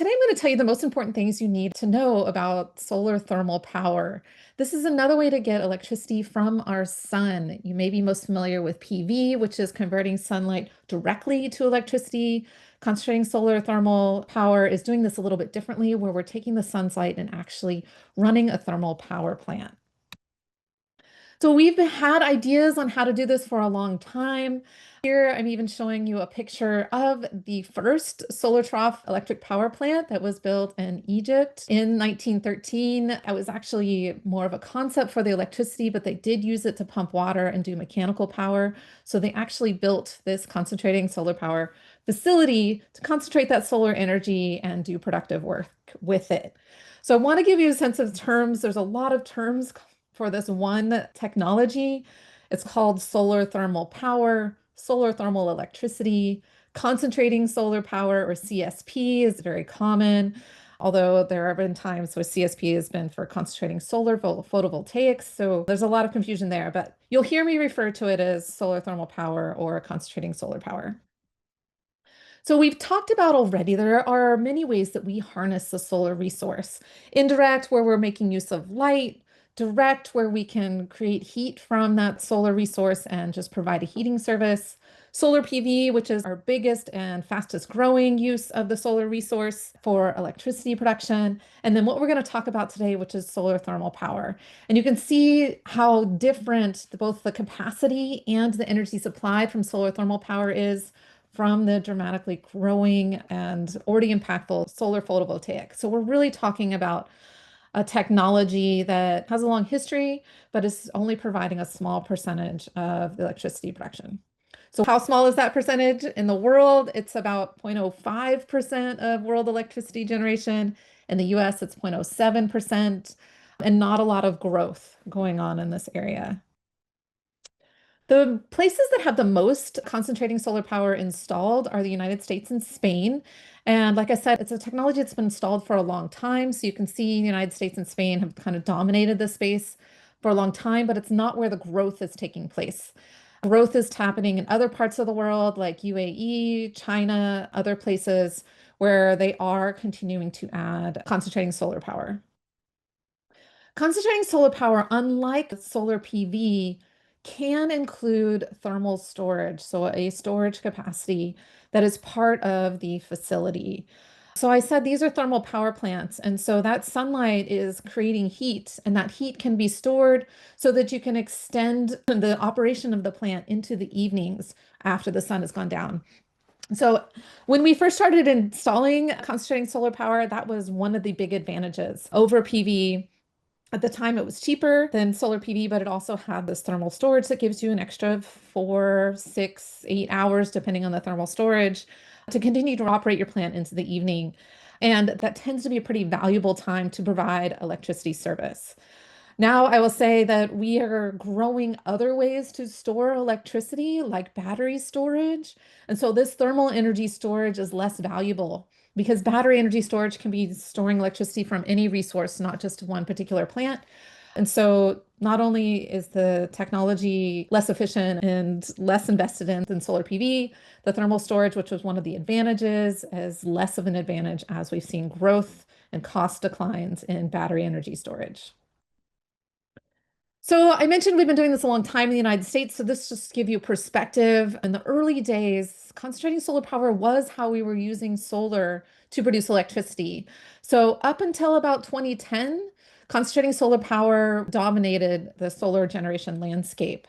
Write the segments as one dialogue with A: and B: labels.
A: Today I'm going to tell you the most important things you need to know about solar thermal power. This is another way to get electricity from our sun. You may be most familiar with PV, which is converting sunlight directly to electricity. Concentrating solar thermal power is doing this a little bit differently, where we're taking the sun's light and actually running a thermal power plant. So we've had ideas on how to do this for a long time. Here, I'm even showing you a picture of the first solar trough electric power plant that was built in Egypt in 1913. It was actually more of a concept for the electricity, but they did use it to pump water and do mechanical power. So they actually built this concentrating solar power facility to concentrate that solar energy and do productive work with it. So I want to give you a sense of terms. There's a lot of terms for this one technology. It's called solar thermal power, solar thermal electricity, concentrating solar power, or CSP is very common, although there have been times where CSP has been for concentrating solar photovoltaics. So there's a lot of confusion there, but you'll hear me refer to it as solar thermal power or concentrating solar power. So we've talked about already, there are many ways that we harness the solar resource. Indirect, where we're making use of light; direct, where we can create heat from that solar resource and just provide a heating service; solar PV, which is our biggest and fastest growing use of the solar resource for electricity production; and then what we're going to talk about today, which is solar thermal power. And you can see how different both the capacity and the energy supplied from solar thermal power is from the dramatically growing and already impactful solar photovoltaic. So we're really talking about a technology that has a long history, but is only providing a small percentage of the electricity production. So how small is that percentage in the world? It's about 0.05% of world electricity generation. In the US, it's 0.07%, and not a lot of growth going on in this area. The places that have the most concentrating solar power installed are the United States and Spain. And like I said, it's a technology that's been installed for a long time. So you can see the United States and Spain have kind of dominated this space for a long time, but it's not where the growth is taking place. Growth is happening in other parts of the world, like UAE, China, other places where they are continuing to add concentrating solar power. Concentrating solar power, unlike solar PV, can include thermal storage, so a storage capacity that is part of the facility. So I said these are thermal power plants, and so that sunlight is creating heat, and that heat can be stored so that you can extend the operation of the plant into the evenings after the sun has gone down. So when we first started installing concentrating solar power, that was one of the big advantages over PV. At the time, it was cheaper than solar PV, but it also had this thermal storage that gives you an extra 4, 6, 8 hours, depending on the thermal storage, to continue to operate your plant into the evening. And that tends to be a pretty valuable time to provide electricity service. Now, I will say that we are growing other ways to store electricity, like battery storage. And so this thermal energy storage is less valuable because battery energy storage can be storing electricity from any resource, not just one particular plant. And so not only is the technology less efficient and less invested in than solar PV, the thermal storage, which was one of the advantages, is less of an advantage as we've seen growth and cost declines in battery energy storage. So I mentioned we've been doing this a long time in the United States. So this just give you perspective. In the early days, concentrating solar power was how we were using solar to produce electricity. So up until about 2010, concentrating solar power dominated the solar generation landscape.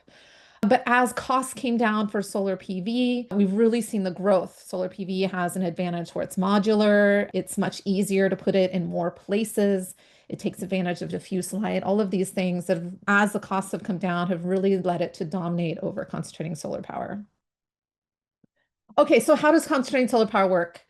A: But as costs came down for solar PV, we've really seen the growth. Solar PV has an advantage where it's modular. It's much easier to put it in more places. It takes advantage of diffuse light. All of these things that, as the costs have come down, have really led it to dominate over concentrating solar power. Okay, so how does concentrating solar power work?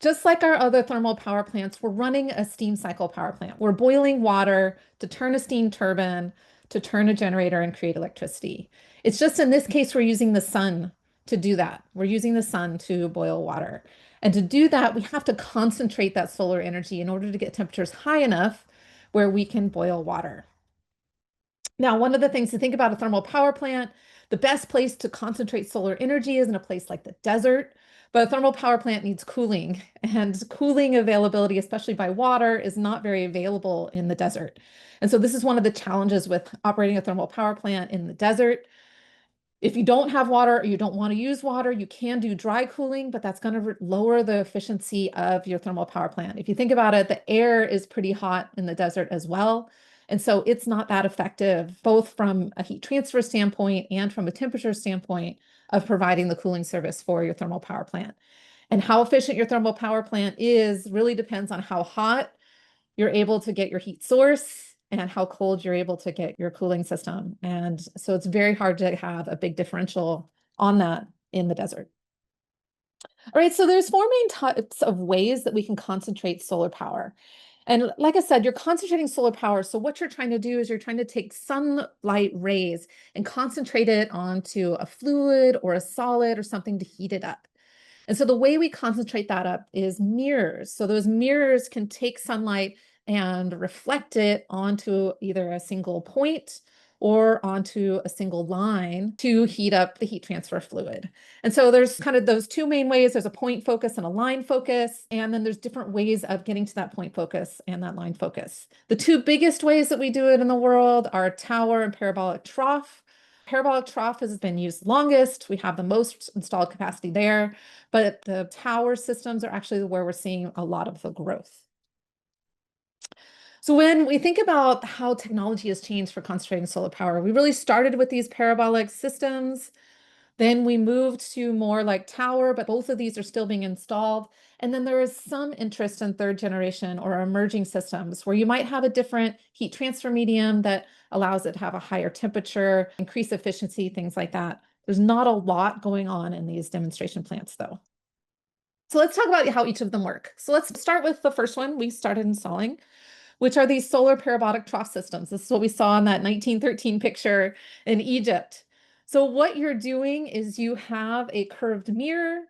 A: Just like our other thermal power plants, we're running a steam cycle power plant. We're boiling water to turn a steam turbine, to turn a generator and create electricity. It's just in this case, we're using the sun to do that. We're using the sun to boil water. And to do that, we have to concentrate that solar energy in order to get temperatures high enough where we can boil water. Now, one of the things to think about a thermal power plant, the best place to concentrate solar energy is in a place like the desert, But a thermal power plant needs cooling, and cooling availability, especially by water, is not very available in the desert. And so this is one of the challenges with operating a thermal power plant in the desert. If you don't have water or you don't want to use water, you can do dry cooling, but that's going to lower the efficiency of your thermal power plant. If you think about it, the air is pretty hot in the desert as well. And so it's not that effective, both from a heat transfer standpoint and from a temperature standpoint of providing the cooling service for your thermal power plant. And how efficient your thermal power plant is really depends on how hot you're able to get your heat source and how cold you're able to get your cooling system. And so it's very hard to have a big differential on that in the desert. All right, so there's four main types of ways that we can concentrate solar power. And like I said, you're concentrating solar power. So what you're trying to do is you're trying to take sunlight rays and concentrate it onto a fluid or a solid or something to heat it up. And so the way we concentrate that up is mirrors. So those mirrors can take sunlight and reflect it onto either a single point or onto a single line to heat up the heat transfer fluid. And so there's kind of those two main ways. There's a point focus and a line focus. And then there's different ways of getting to that point focus and that line focus. The two biggest ways that we do it in the world are tower and parabolic trough. Parabolic trough has been used longest. We have the most installed capacity there, but the tower systems are actually where we're seeing a lot of the growth. So when we think about how technology has changed for concentrating solar power, we really started with these parabolic systems. Then we moved to more like tower, but both of these are still being installed. And then there is some interest in third generation or emerging systems where you might have a different heat transfer medium that allows it to have a higher temperature, increase efficiency, things like that. There's not a lot going on in these demonstration plants though. So let's talk about how each of them work. So let's start with the first one we started installing, which are these solar parabolic trough systems. This is what we saw in that 1913 picture in Egypt. So what you're doing is you have a curved mirror.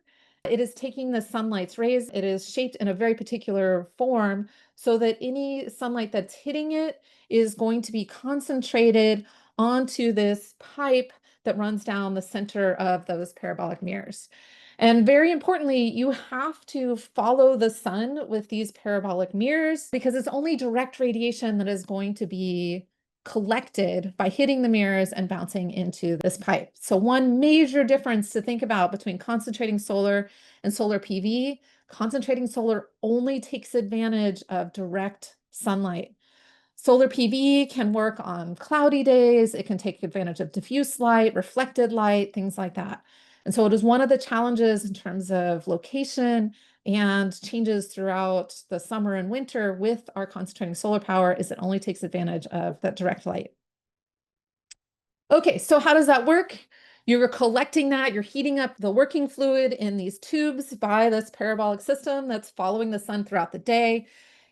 A: It is taking the sunlight's rays. It is shaped in a very particular form so that any sunlight that's hitting it is going to be concentrated onto this pipe that runs down the center of those parabolic mirrors. And very importantly, you have to follow the sun with these parabolic mirrors because it's only direct radiation that is going to be collected by hitting the mirrors and bouncing into this pipe. So one major difference to think about between concentrating solar and solar PV, concentrating solar only takes advantage of direct sunlight. Solar PV can work on cloudy days. It can take advantage of diffuse light, reflected light, things like that. And so it is one of the challenges in terms of location and changes throughout the summer and winter with our concentrating solar power is it only takes advantage of that direct light. Okay, so how does that work? You're collecting that, you're heating up the working fluid in these tubes by this parabolic system that's following the sun throughout the day.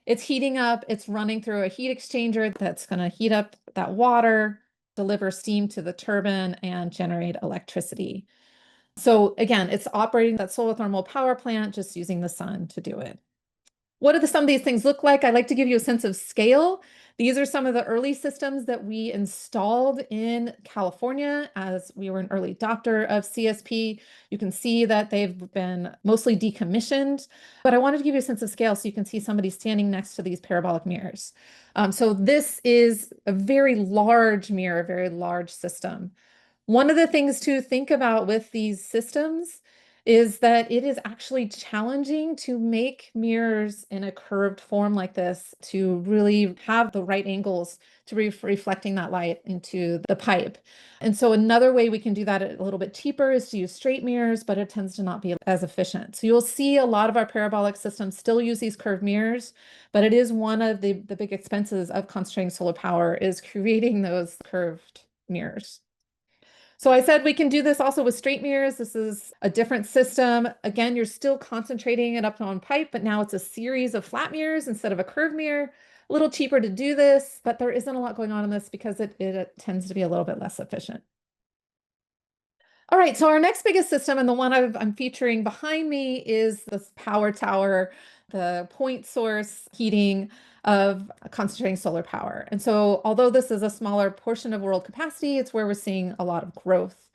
A: It's heating up, it's running through a heat exchanger that's going to heat up that water, deliver steam to the turbine, and generate electricity. So again, it's operating that solar thermal power plant, just using the sun to do it. What do some of these things look like? I like to give you a sense of scale. These are some of the early systems that we installed in California as we were an early adopter of CSP. You can see that they've been mostly decommissioned, but I wanted to give you a sense of scale so you can see somebody standing next to these parabolic mirrors. So this is a very large mirror, a very large system. One of the things to think about with these systems is that it is actually challenging to make mirrors in a curved form like this to really have the right angles to be reflecting that light into the pipe. And so another way we can do that a little bit cheaper is to use straight mirrors, but it tends to not be as efficient. So you'll see a lot of our parabolic systems still use these curved mirrors, but it is one of the big expenses of concentrating solar power is creating those curved mirrors. So I said we can do this also with straight mirrors. This is a different system. Again, you're still concentrating it up on pipe, but now it's a series of flat mirrors instead of a curved mirror. A little cheaper to do this, but there isn't a lot going on in this because it tends to be a little bit less efficient. All right, so our next biggest system, and the one I'm featuring behind me, is this power tower, the point source heating of concentrating solar power. And so although this is a smaller portion of world capacity, it's where we're seeing a lot of growth.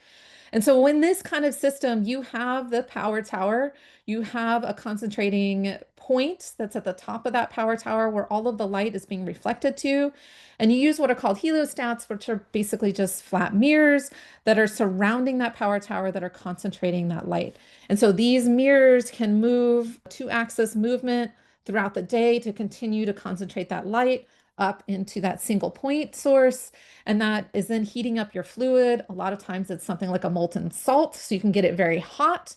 A: And so when this kind of system, you have the power tower, you have a concentrating point that's at the top of that power tower where all of the light is being reflected to. And you use what are called heliostats, which are basically just flat mirrors that are surrounding that power tower that are concentrating that light. And so these mirrors can move two-axis movement throughout the day to continue to concentrate that light up into that single point source. And that is then heating up your fluid. A lot of times it's something like a molten salt, so you can get it very hot.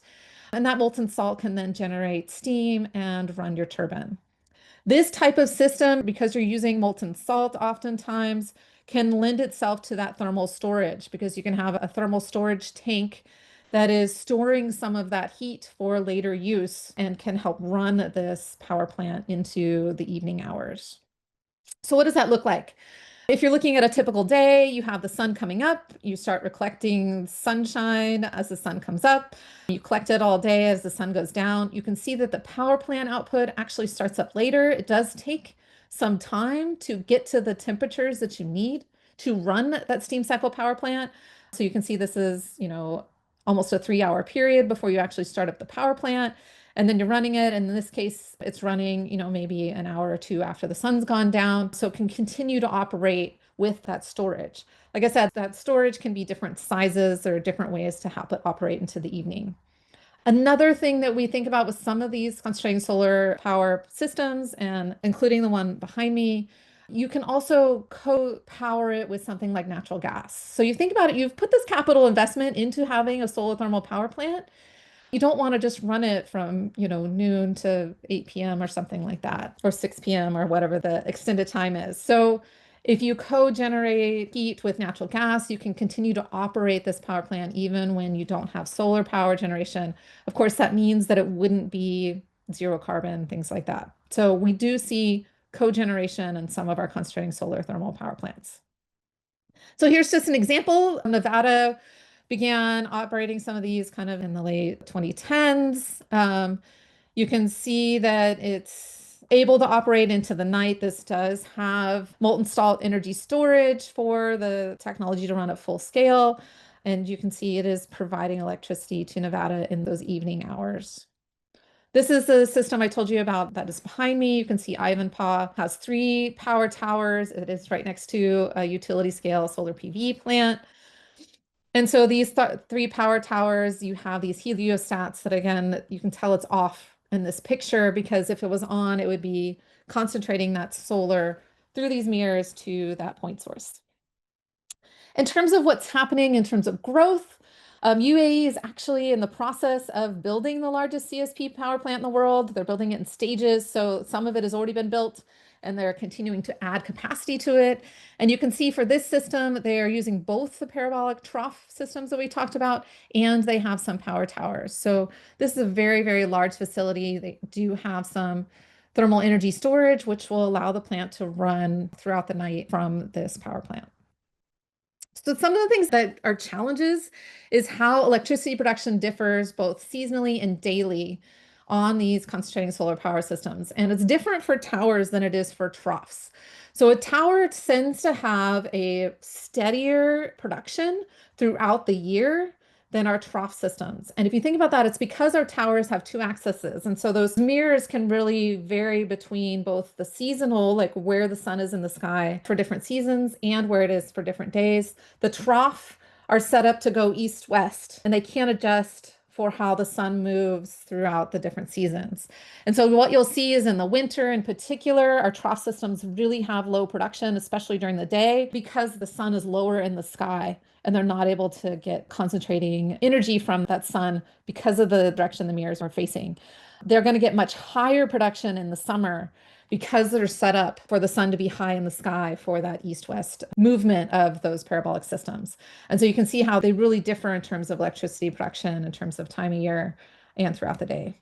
A: And that molten salt can then generate steam and run your turbine. This type of system, because you're using molten salt oftentimes, can lend itself to that thermal storage because you can have a thermal storage tank that is storing some of that heat for later use and can help run this power plant into the evening hours. So what does that look like? If you're looking at a typical day, you have the sun coming up, you start collecting sunshine as the sun comes up, you collect it all day as the sun goes down. You can see that the power plant output actually starts up later. It does take some time to get to the temperatures that you need to run that steam cycle power plant. So you can see this is, almost a 3-hour period before you actually start up the power plant. And then you're running it. And in this case, it's running, maybe an hour or two after the sun's gone down. So it can continue to operate with that storage. Like I said, that storage can be different sizes. There are different ways to have it operate into the evening. Another thing that we think about with some of these concentrating solar power systems, and including the one behind me, you can also co-power it with something like natural gas. So you think about it, you've put this capital investment into having a solar thermal power plant. You don't want to just run it from, noon to 8 p.m. or something like that, or 6 p.m. or whatever the extended time is. So if you co-generate heat with natural gas, you can continue to operate this power plant even when you don't have solar power generation. Of course, that means that it wouldn't be zero carbon, things like that. So we do see cogeneration in some of our concentrating solar thermal power plants. So here's just an example. Nevada began operating some of these kind of in the late 2010s. You can see that it's able to operate into the night. This does have molten salt energy storage for the technology to run at full scale. And you can see it is providing electricity to Nevada in those evening hours. This is the system I told you about that is behind me. You can see Ivanpah has 3 power towers. It is right next to a utility scale solar PV plant. And so these 3 power towers, you have these heliostats that, again, you can tell it's off in this picture because if it was on, it would be concentrating that solar through these mirrors to that point source. In terms of what's happening in terms of growth, UAE is actually in the process of building the largest CSP power plant in the world. They're building it in stages, so some of it has already been built, and they're continuing to add capacity to it. And you can see for this system, they are using both the parabolic trough systems that we talked about, and they have some power towers. So this is a very, very large facility. They do have some thermal energy storage, which will allow the plant to run throughout the night from this power plant. So some of the things that are challenges is how electricity production differs both seasonally and daily on these concentrating solar power systems. And it's different for towers than it is for troughs. So a tower tends to have a steadier production throughout the year than our trough systems. And if you think about that, it's because our towers have 2 axes. And so those mirrors can really vary between both the seasonal, like where the sun is in the sky for different seasons, and where it is for different days. The trough are set up to go east-west, and they can't adjust for how the sun moves throughout the different seasons. And so what you'll see is in the winter in particular, our trough systems really have low production, especially during the day, because the sun is lower in the sky and they're not able to get concentrating energy from that sun because of the direction the mirrors are facing. They're going to get much higher production in the summer because they're set up for the sun to be high in the sky for that east-west movement of those parabolic systems. And so you can see how they really differ in terms of electricity production, in terms of time of year, and throughout the day.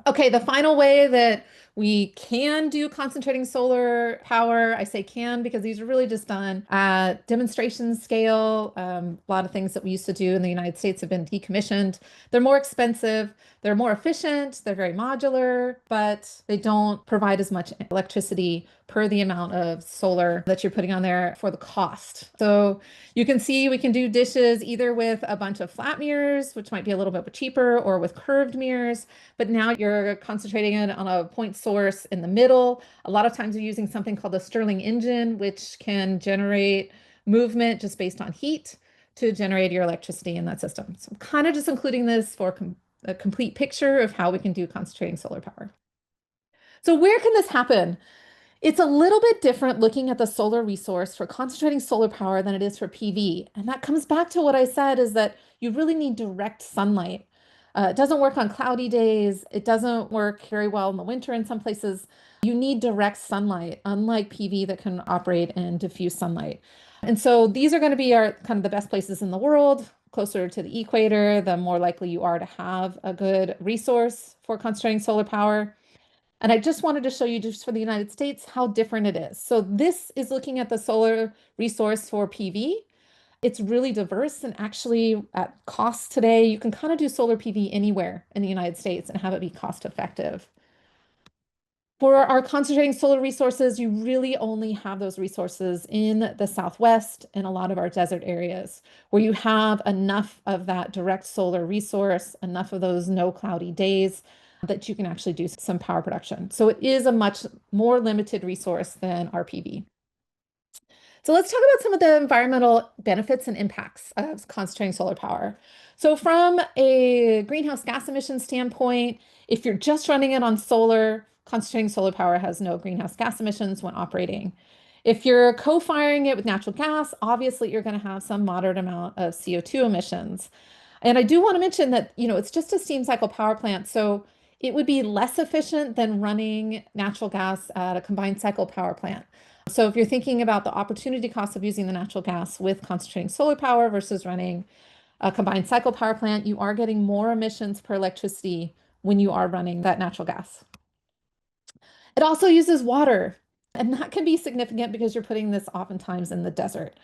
A: Okay, the final way that We can do concentrating solar power. I say can because these are really just done at demonstration scale. A lot of things that we used to do in the United States have been decommissioned. They're more expensive, they're more efficient, they're very modular, but they don't provide as much electricity per the amount of solar that you're putting on there for the cost. So you can see we can do dishes either with a bunch of flat mirrors, which might be a little bit cheaper, or with curved mirrors. But now you're concentrating it on a point source in the middle. A lot of times you're using something called the Stirling engine, which can generate movement just based on heat to generate your electricity in that system. So I'm kind of just including this for a complete picture of how we can do concentrating solar power. So where can this happen? It's a little bit different looking at the solar resource for concentrating solar power than it is for PV. And that comes back to what I said is that you really need direct sunlight. It doesn't work on cloudy days. It doesn't work very well in the winter in some places. You need direct sunlight, unlike PV that can operate in diffuse sunlight. And so these are going to be our kind of the best places in the world. Closer to the equator, the more likely you are to have a good resource for concentrating solar power. And I just wanted to show you just for the United States how different it is. So this is looking at the solar resource for PV. It's really diverse and actually at cost today, you can kind of do solar PV anywhere in the United States and have it be cost effective. For our concentrating solar resources, you really only have those resources in the Southwest and a lot of our desert areas where you have enough of that direct solar resource, enough of those no cloudy days that you can actually do some power production. So it is a much more limited resource than RPV. So let's talk about some of the environmental benefits and impacts of concentrating solar power. So from a greenhouse gas emission standpoint, if you're just running it on solar, concentrating solar power has no greenhouse gas emissions when operating. If you're co-firing it with natural gas, obviously you're going to have some moderate amount of CO2 emissions. And I do want to mention that, it's just a steam cycle power plant, so it would be less efficient than running natural gas at a combined cycle power plant. So if you're thinking about the opportunity cost of using the natural gas with concentrating solar power versus running a combined cycle power plant, you are getting more emissions per electricity when you are running that natural gas. It also uses water, and that can be significant because you're putting this oftentimes in the desert.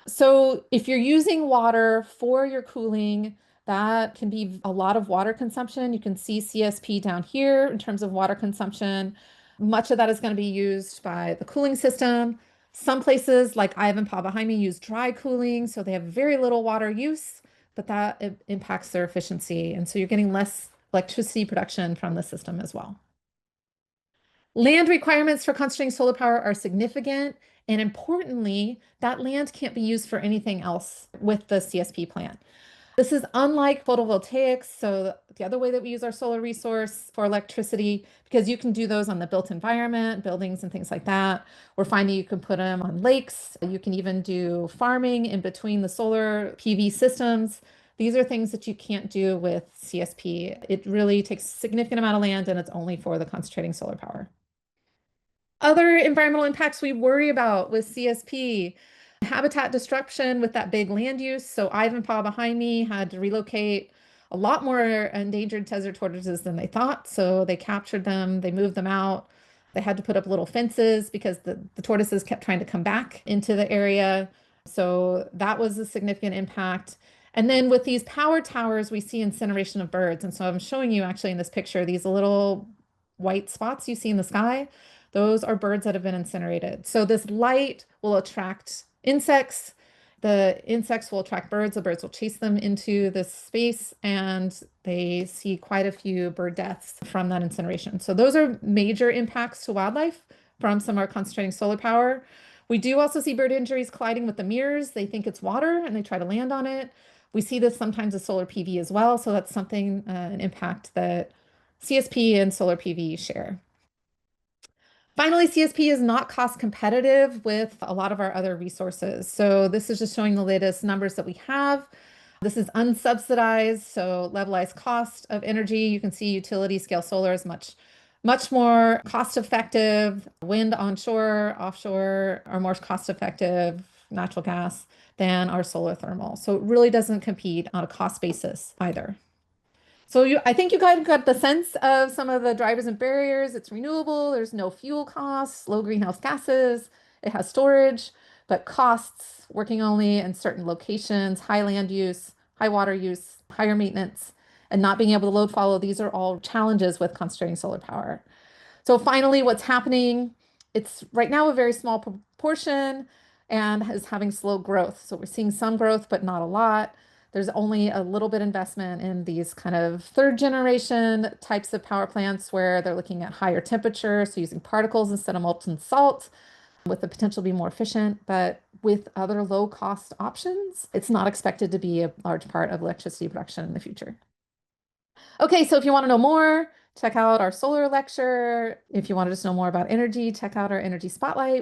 A: So if you're using water for your cooling, that can be a lot of water consumption. You can see CSP down here in terms of water consumption. Much of that is going to be used by the cooling system. Some places like Ivanpah behind me use dry cooling, so they have very little water use, but that impacts their efficiency. And so you're getting less electricity production from the system as well. Land requirements for concentrating solar power are significant. And importantly, that land can't be used for anything else with the CSP plant. This is unlike photovoltaics. So the other way that we use our solar resource for electricity, because you can do those on the built environment, buildings and things like that. We're finding you can put them on lakes. You can even do farming in between the solar PV systems. These are things that you can't do with CSP. It really takes a significant amount of land and it's only for the concentrating solar power. Other environmental impacts we worry about with CSP, habitat destruction with that big land use. So Ivanpah behind me had to relocate a lot more endangered desert tortoises than they thought. So they captured them, they moved them out. They had to put up little fences because the tortoises kept trying to come back into the area. So that was a significant impact. And then with these power towers, we see incineration of birds. And so I'm showing you actually in this picture, these little white spots you see in the sky. Those are birds that have been incinerated. So this light will attract insects. The insects will attract birds. The birds will chase them into this space, and they see quite a few bird deaths from that incineration. So those are major impacts to wildlife from some of our concentrating solar power. We do also see bird injuries colliding with the mirrors. They think it's water and they try to land on it. We see this sometimes with solar PV as well. So that's something, an impact that CSP and solar PV share. Finally, CSP is not cost competitive with a lot of our other resources. So this is just showing the latest numbers that we have. This is unsubsidized, so levelized cost of energy. You can see utility scale solar is much more cost effective. Wind onshore, offshore are more cost effective, natural gas, than our solar thermal. So it really doesn't compete on a cost basis either. So I think you guys got the sense of some of the drivers and barriers. It's renewable, there's no fuel costs, low greenhouse gases, it has storage, but costs, working only in certain locations, high land use, high water use, higher maintenance, and not being able to load follow. These are all challenges with concentrating solar power. So finally, what's happening? It's right now a very small proportion and is having slow growth. So we're seeing some growth, but not a lot. There's only a little bit investment in these kind of third generation types of power plants where they're looking at higher temperature, so using particles instead of molten salt with the potential to be more efficient. But with other low cost options, it's not expected to be a large part of electricity production in the future. Okay, so if you want to know more, check out our solar lecture. If you want to just know more about energy, check out our energy spotlight.